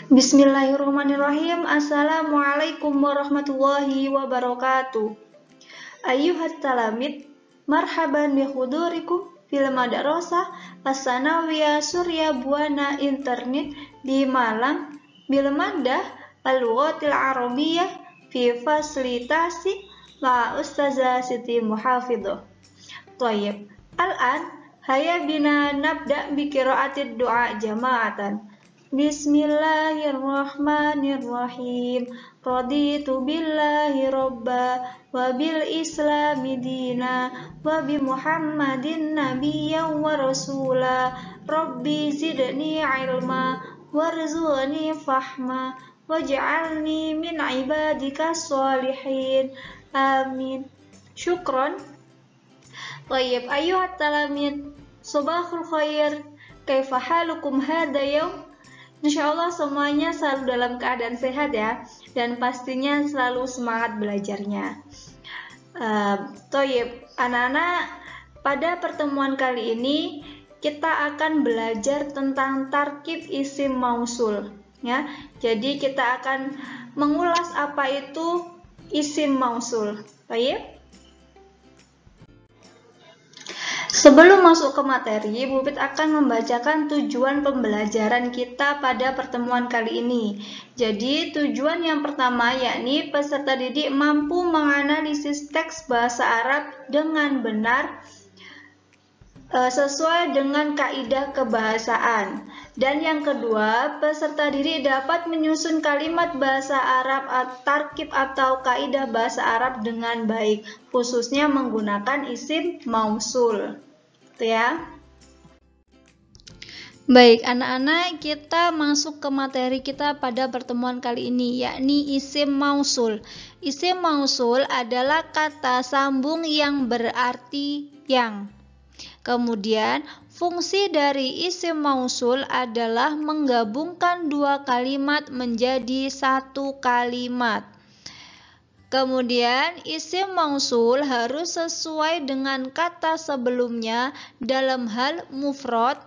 Bismillahirrahmanirrahim. Assalamualaikum warahmatullahi wabarakatuh. Ayyuhat talamid, marhaban bihudurikum fil madrasah as-sanawiyah Surya Buana Internet di Malang bil maddah al-lughatil arabiyyah fi fasilitasi ma Ustazah Siti Muhafidhah. Thayyib. Al-an hayya bina nabda bi qiraatid du'a jama'atan. Bismillahirrahmanirrahim. Raditu billahi robba wa bil islami dina wa bi Muhammadin nabiyyan wa rasula. Rabbi zidni ilma warzuqni fahma waj'alni min ibadika sholihin. Amin. Syukron. Tayyib. Ayyuhat talamid, sabahul khair. Kaifa halukum hadha yaum? Insyaallah semuanya selalu dalam keadaan sehat ya, dan pastinya selalu semangat belajarnya. Toyib, anak-anak, pada pertemuan kali ini kita akan belajar tentang tarkib isim mausul ya. Jadi kita akan mengulas apa itu isim mausul. Toyib. Sebelum masuk ke materi, Bu Pit akan membacakan tujuan pembelajaran kita pada pertemuan kali ini. Jadi, tujuan yang pertama yakni peserta didik mampu menganalisis teks bahasa Arab dengan benar sesuai dengan kaidah kebahasaan. Dan yang kedua, peserta didik dapat menyusun kalimat bahasa Arab tarkib atau kaidah bahasa Arab dengan baik, khususnya menggunakan isim mausul. Itu ya. Baik, anak-anak, kita masuk ke materi kita pada pertemuan kali ini, yakni isim mausul. Isim mausul adalah kata sambung yang berarti yang. Kemudian, fungsi dari isim mausul adalah menggabungkan dua kalimat menjadi satu kalimat. Kemudian, isim mausul harus sesuai dengan kata sebelumnya dalam hal mufrad,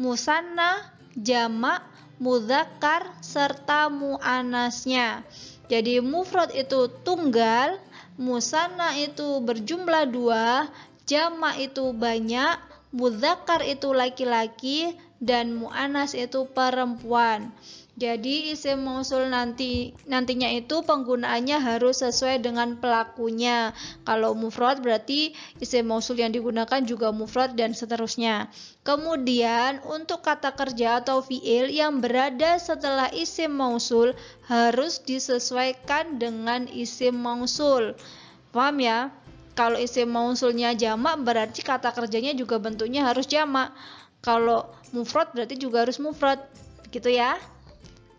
musanna, jamak, mudzakkar, serta muannasnya. Jadi, mufrad itu tunggal, musanna itu berjumlah dua, jamak itu banyak, mudzakkar itu laki-laki, dan muannas itu perempuan. Jadi isim mausul nantinya itu penggunaannya harus sesuai dengan pelakunya. Kalau mufrad berarti isim mausul yang digunakan juga mufrad dan seterusnya. Kemudian untuk kata kerja atau fiil yang berada setelah isim mausul harus disesuaikan dengan isim mausul. Paham ya? Kalau isim mausulnya jamak berarti kata kerjanya juga bentuknya harus jamak. Kalau mufrad berarti juga harus mufrad. Gitu ya.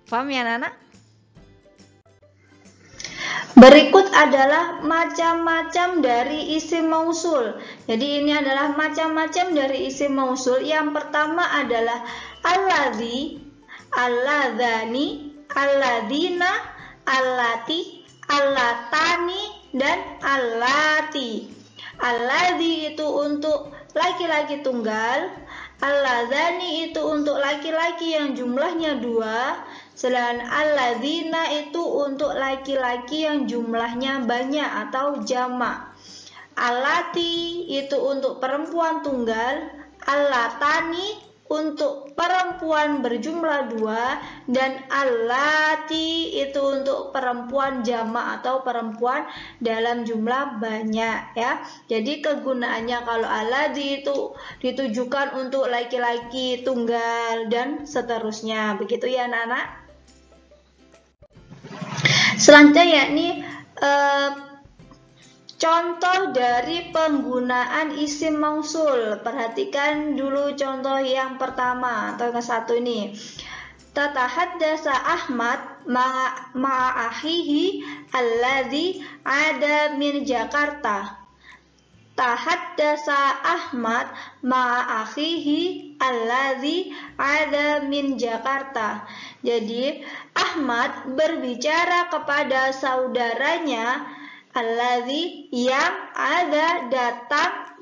Paham ya anak-anak? Berikut adalah macam-macam dari isim mausul. Jadi ini adalah macam-macam dari isim mausul. Yang pertama adalah alladzi, alladzani, alladzina, allati, allatani, dan allati. Alladzi itu untuk laki-laki tunggal, alladzani itu untuk laki-laki yang jumlahnya dua, sedangkan alladzina itu untuk laki-laki yang jumlahnya banyak atau jamak. Allati itu untuk perempuan tunggal, allatani untuk perempuan berjumlah dua, dan allati itu untuk perempuan jamak atau perempuan dalam jumlah banyak ya. Jadi kegunaannya kalau alladzi itu ditujukan untuk laki-laki tunggal dan seterusnya. Begitu ya anak-anak. Selanjutnya yakni contoh dari penggunaan isim mausul. Perhatikan dulu contoh yang pertama atau yang satu ini. Tatahaddasa Ahmad ma'a akhihi alladzi ada min Jakarta. Tahaddasa Ahmad ma'a akhihi alladzi ada min Jakarta. Jadi Ahmad berbicara kepada saudaranya alladzi yang ada datang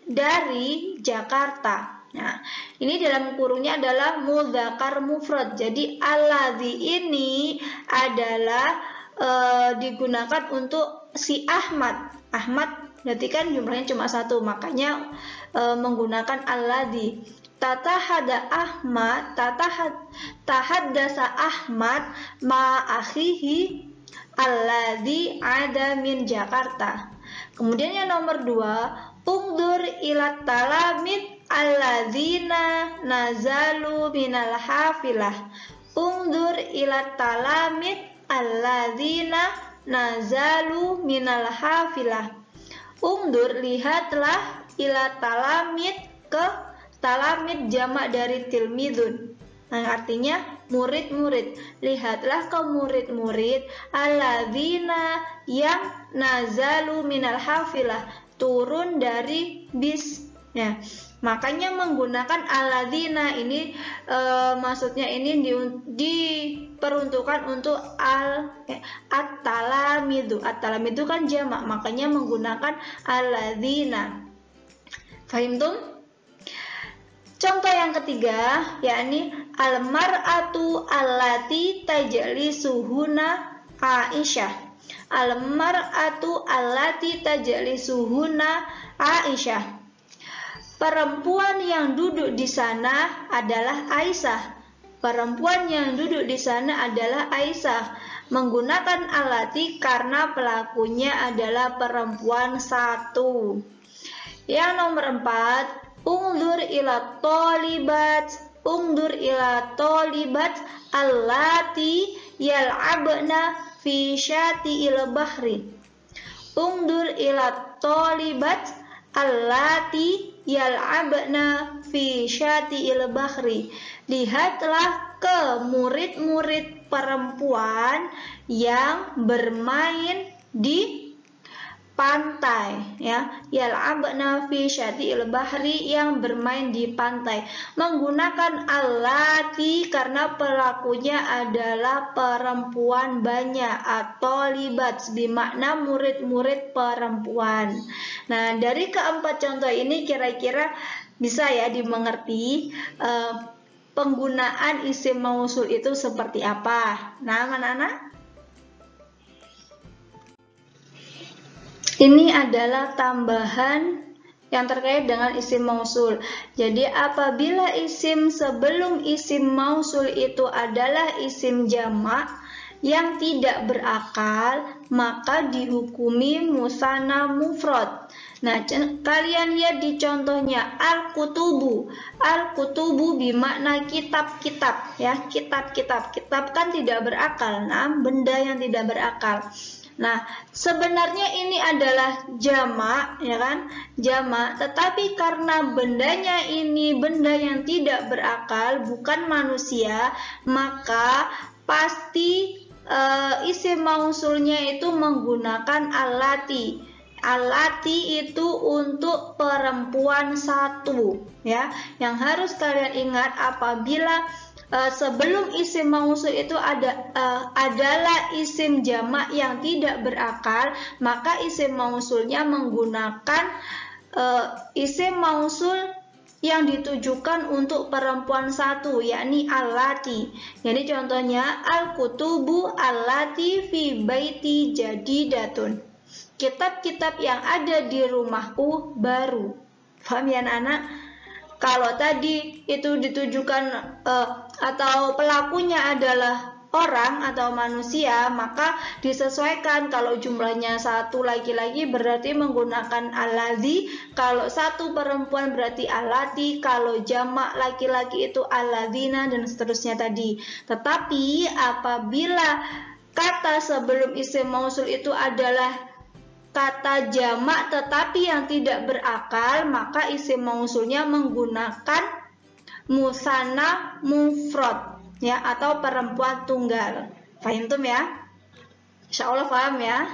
dari Jakarta. Nah, ini dalam kurungnya adalah mudzakkar mufrad. Jadi alladzi ini adalah digunakan untuk si Ahmad. Ahmad berarti kan jumlahnya cuma satu, makanya menggunakan alladzi. Tahaddasa Ahmad ma akhihi alladzi ada min Jakarta. Kemudian yang nomor 2, ungdur ila talamid alladzina nazalu minal hafilah. Ungdur ila talamid alladzina nazalu minal hafilah. Ungdur, lihatlah, ila talamid, ke talamid jamak dari tilmidun. Nah, artinya murid-murid. Lihatlah ke murid-murid alladzina yang nazalu minal hafilah, turun dari bis. Nah, makanya menggunakan alladzina ini maksudnya ini diperuntukkan untuk at-talamidu. At-talamidu kan jamak, makanya menggunakan alladzina. Fahimtum? Contoh yang ketiga, yakni al-mar'atu allati tajlisuhuna Aisyah. Al-mar'atu allati tajlisuhuna Aisyah. Perempuan yang duduk di sana adalah Aisyah. Perempuan yang duduk di sana adalah Aisyah. Menggunakan allati karena pelakunya adalah perempuan satu. Yang nomor 4, ungdur ila tolibat. Ungdur ila tolibat allati yal'abna fi syati'il bahri. Ungdur ila tolibat allati yal'abna fi syati'il bahri. Lihatlah ke murid-murid perempuan yang bermain di pantai, ya. Yal'abna fi syati'il bahri, yang bermain di pantai. Menggunakan allati karena pelakunya adalah perempuan banyak, atau libat bermakna murid-murid perempuan. Nah, dari keempat contoh ini kira-kira bisa ya dimengerti penggunaan isim mausul itu seperti apa. Nah, anak-anak, ini adalah tambahan yang terkait dengan isim mausul. Jadi apabila isim sebelum isim mausul itu adalah isim jamak yang tidak berakal, maka dihukumi musanna mufrad. Nah, kalian lihat di contohnya al-kutubu. Al-kutubu bermakna kitab-kitab, ya, kitab-kitab. Kitab kan tidak berakal, nah, benda yang tidak berakal. Nah, sebenarnya ini adalah jamak, ya kan? Jamak, tetapi karena bendanya ini benda yang tidak berakal, bukan manusia, maka pasti isim mausulnya itu menggunakan allati. Allati itu untuk perempuan satu, ya. Yang harus kalian ingat apabila sebelum isim mausul itu adalah isim jamak yang tidak berakal, maka isim mausulnya menggunakan isim mausul yang ditujukan untuk perempuan satu, yakni allati. Jadi contohnya al-kutubu allati fi baiti jadidatun. Kitab-kitab yang ada di rumahku baru. Paham ya anak-anak? Kalau tadi itu ditujukan atau pelakunya adalah orang atau manusia, maka disesuaikan. Kalau jumlahnya satu laki-laki berarti menggunakan alladzi, kalau satu perempuan berarti allati, kalau jamak laki-laki itu alladzina, dan seterusnya tadi. Tetapi apabila kata sebelum isim mausul itu adalah kata jamak tetapi yang tidak berakal, maka isim mausulnya menggunakan musanna mufrad, ya, atau perempuan tunggal. Paham ya? Insya Allah paham ya.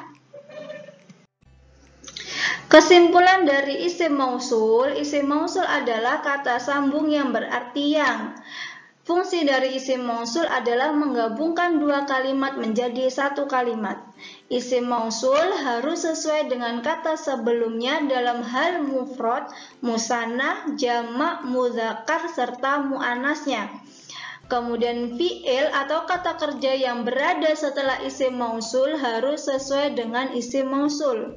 Kesimpulan dari isim mausul adalah kata sambung yang berarti yang. Fungsi dari isim mausul adalah menggabungkan dua kalimat menjadi satu kalimat. Isim mausul harus sesuai dengan kata sebelumnya dalam hal mufrad, musanna, jamak, mudzakkar, serta muannasnya. Kemudian fi'il atau kata kerja yang berada setelah isim mausul harus sesuai dengan isim mausul.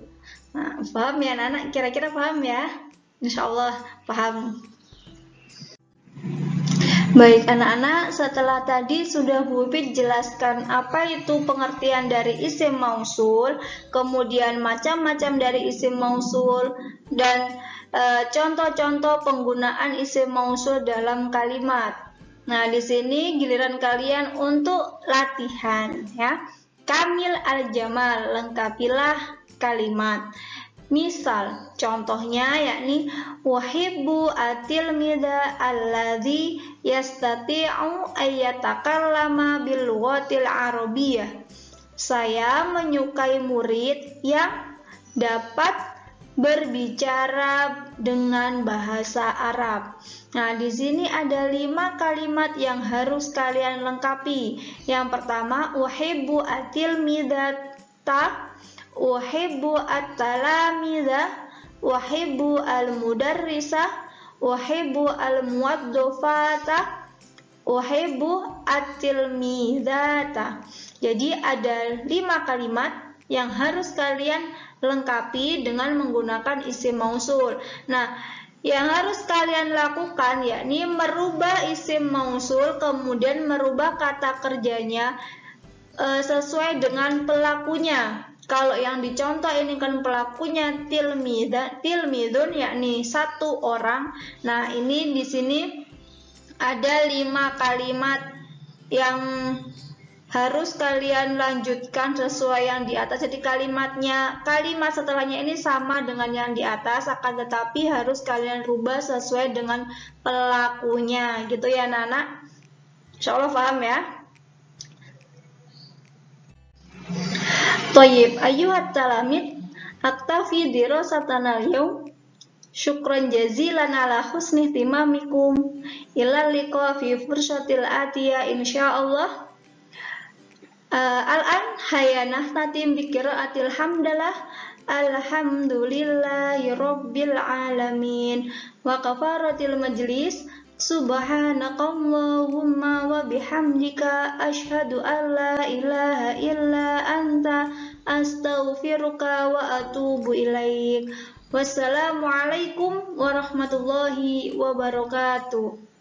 Nah, paham ya anak-anak? Kira-kira paham ya? Insya Allah paham. Baik anak-anak, setelah tadi sudah Bu Pipit jelaskan apa itu pengertian dari isim mausul, kemudian macam-macam dari isim mausul, dan contoh-contoh penggunaan isim mausul dalam kalimat. Nah, di sini giliran kalian untuk latihan ya. Kamil al-jamal, lengkapilah kalimat. Misal, contohnya yakni uhibbu at-tilmidha alladzi yastati'u ayyatakallama bil lughatil arabiyyah. Saya menyukai murid yang dapat berbicara dengan bahasa Arab. Nah, di sini ada 5 kalimat yang harus kalian lengkapi. Yang pertama, uhibbu at-tilmidhata, uhibbu at-talamidha, uhibbu al-mudarrisa, uhibbu al-muwaddafata, uhibbu at-tilmidhata. Jadi ada 5 kalimat yang harus kalian lengkapi dengan menggunakan isim mausul. Nah, yang harus kalian lakukan yakni merubah isim mausul kemudian merubah kata kerjanya sesuai dengan pelakunya. Kalau yang dicontoh ini kan pelakunya tilmidun yakni satu orang. Nah, ini di sini ada 5 kalimat yang harus kalian lanjutkan sesuai yang di atas. Jadi kalimat setelahnya ini sama dengan yang di atas, akan tetapi harus kalian rubah sesuai dengan pelakunya, gitu ya anak-anak. Insya Allah paham ya. Thayyib, ayyuhat talamid, aktafi dirasatana al-yawm. Syukran jazilan ala husni ihtimamikum. Ila liqa fi fursatil atiyah insyaallah. Al-an hayanah natim bi qiraatil hamdalah. Alhamdulillahi rabbil alamin. Wa kafaratil majlis. Subhanakallahumma wa bihamdika asyhadu an la ilaha illa anta astaghfiruka wa atubu ilaik. Wassalamualaikum warahmatullahi wabarakatuh.